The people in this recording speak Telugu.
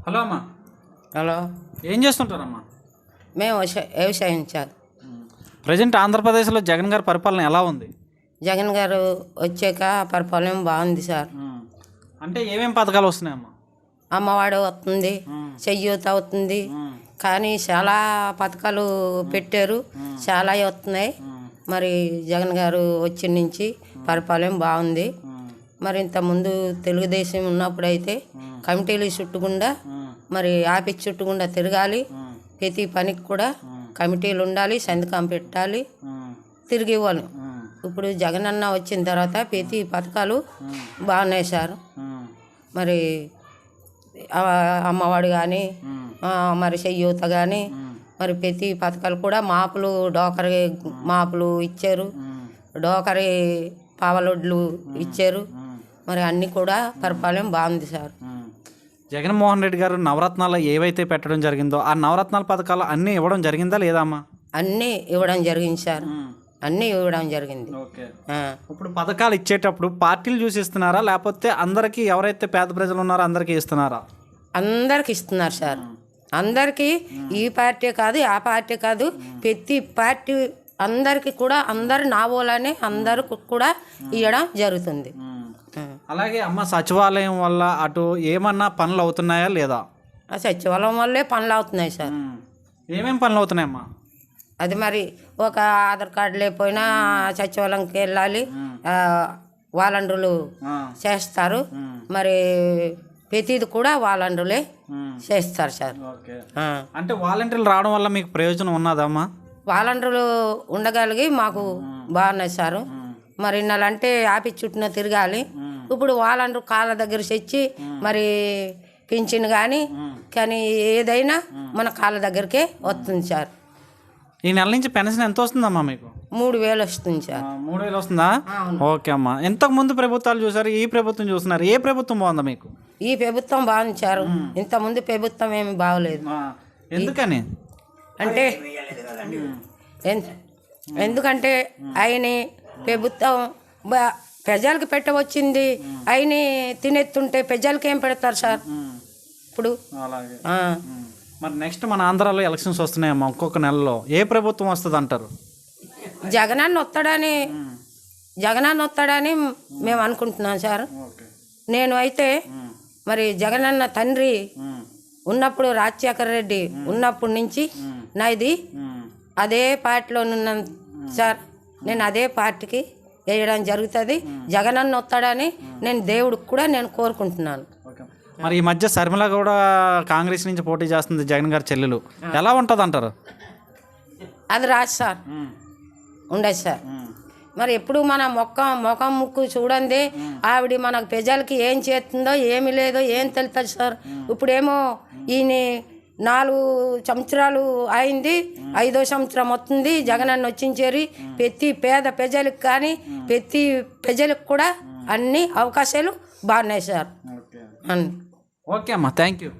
హలో అమ్మా. హలో, ఏం చేస్తుంటారమ్మా? మేము వ్యవసాయం సార్. ప్రజెంట్ ఆంధ్రప్రదేశ్లో జగన్ గారి పరిపాలన ఎలా ఉంది? జగన్ గారు వచ్చాక పరిపాలన బాగుంది సార్. అంటే ఏమేమి పథకాలు వస్తున్నాయమ్మా? అమ్మవాడు వస్తుంది, చెయ్యూత అవుతుంది, కానీ చాలా పథకాలు పెట్టారు, చాలా వస్తున్నాయి. మరి జగన్ గారు వచ్చిన నుంచి పరిపాలన బాగుంది. మరి ఇంతకుముందు తెలుగుదేశం ఉన్నప్పుడైతే కమిటీలు చుట్టుకుండా మరి ఆఫీస్ చుట్టుకుండా తిరగాలి, ప్రతి పనికి కూడా కమిటీలు ఉండాలి, సంతకం పెట్టాలి, తిరిగి ఇవ్వాలి. ఇప్పుడు జగన్ అన్న వచ్చిన తర్వాత ప్రతి పథకాలు బాగున్నాయి సార్. మరి అమ్మవాడు కానీ మరి చెయ్యూత కానీ మరి ప్రతి పథకాలు కూడా మాపులు డోకరి మాపులు ఇచ్చారు, డోకరి పావలొడ్లు ఇచ్చారు. మరి అన్నీ కూడా పరిపాలన బాగుంది సార్. జగన్మోహన్ రెడ్డి గారు నవరత్నాలు ఏవైతే పెట్టడం జరిగిందో ఆ నవరత్నాల పథకాలు అన్నీ ఇవ్వడం జరిగిందా లేదా అమ్మా? అన్నీ ఇవ్వడం జరిగింది సార్, అన్నీ ఇవ్వడం జరిగింది. ఇప్పుడు పథకాలు ఇచ్చేటప్పుడు పార్టీలు చూసి ఇస్తున్నారా, లేకపోతే అందరికీ ఎవరైతే పేద ప్రజలు ఉన్నారో అందరికీ ఇస్తున్నారా? అందరికి ఇస్తున్నారు సార్. అందరికీ ఈ పార్టీ కాదు ఆ పార్టీ కాదు, ప్రతి పార్టీ అందరికి కూడా అందరు నావోలానే అందరికి కూడా ఇవ్వడం జరుగుతుంది. అలాగే అమ్మ, సచివాలయం వల్ల అటు ఏమన్నా పనులు అవుతున్నాయా లేదా? ఆ సచివాలయం వల్లే పనులు అవుతున్నాయి సార్. ఏమేమి పనులు అవుతున్నాయమ్మా? అది మరి ఒక ఆధార్ కార్డు లేకపోయినా సచివాలయంకి వెళ్ళాలి, వాలంటీర్లు చేస్తారు. మరి ప్రతిది కూడా వాలంటీర్లే చేస్తారు సార్. అంటే వాలంటీర్లు రావడం వల్ల మీకు ప్రయోజనం ఉన్నదమ్మా? వాలంటీర్లు ఉండగలిగి మాకు బాగున్నాయి సారు. మరి ఇన్నాళ్ళంటే ఆఫీస్ చుట్టూ తిరగాలి, ఇప్పుడు వాలంటీర్ కాళ్ళ దగ్గర తెచ్చి మరి పింఛన్ కానీ ఏదైనా మన కాళ్ళ దగ్గరికే వస్తుంది సార్. ఈ నెల నుంచి పెన్షన్ ఎంత వస్తుందమ్మా మీకు? 3,000 వస్తుంది సార్. 3,000 వస్తుందా? ఓకే అమ్మా. ఇంతకు ముందు ప్రభుత్వాలు చూసారు, ఈ ప్రభుత్వం చూస్తున్నారు, ఏ ప్రభుత్వం బాగుందా మీకు? ఈ ప్రభుత్వం బాగుంది సార్. ఇంతకుముందు ప్రభుత్వం ఏమి బాగలేదు. ఎందుకని అంటే ఎందుకంటే ఆయన ప్రభుత్వం ప్రజలకు పెట్టవచ్చింది, ఆయన తినెత్తుంటే ప్రజలకి ఏం పెడతారు సార్ ఇప్పుడు? మరి నెక్స్ట్ మన ఆంధ్రాలో ఎలక్షన్స్ వస్తున్నాయమ్మా, ఒక్కొక్క నెలలో ఏ ప్రభుత్వం వస్తుంది అంటారు? జగనన్న వస్తాడని మేము అనుకుంటున్నాం సార్. నేను అయితే మరి జగనన్న తండ్రి ఉన్నప్పుడు రాజశేఖర రెడ్డి ఉన్నప్పటి నుంచి నాది అదే పార్టీలో ఉన్నాను సార్. నేను అదే పార్టీకి వేయడం జరుగుతుంది. జగనన్న వస్తాడని నేను దేవుడికి కూడా నేను కోరుకుంటున్నాను. మరి ఈ మధ్య శర్మిల కూడా కాంగ్రెస్ నుంచి పోటీ చేస్తుంది, జగన్ గారి చెల్లెలు. ఎలా ఉంటుంది అంటారు? అది రాదు సార్, ఉండదు సార్. మరి ఎప్పుడు మన ముఖం ముక్కు చూడండి ఆవిడ మనకు ప్రజలకి ఏం చేస్తుందో ఏమి లేదో ఏం తెలుస్తుంది సార్. ఇప్పుడేమో ఈయన 4 సంవత్సరాలు అయింది, 5వ సంవత్సరం వస్తుంది జగనన్న వచ్చించేరి. ప్రతి పేద ప్రజలకు కానీ ప్రతి ప్రజలకు కూడా అన్ని అవకాశాలు బాగున్నాయి సార్. ఓకే అమ్మా, థ్యాంక్ యూ.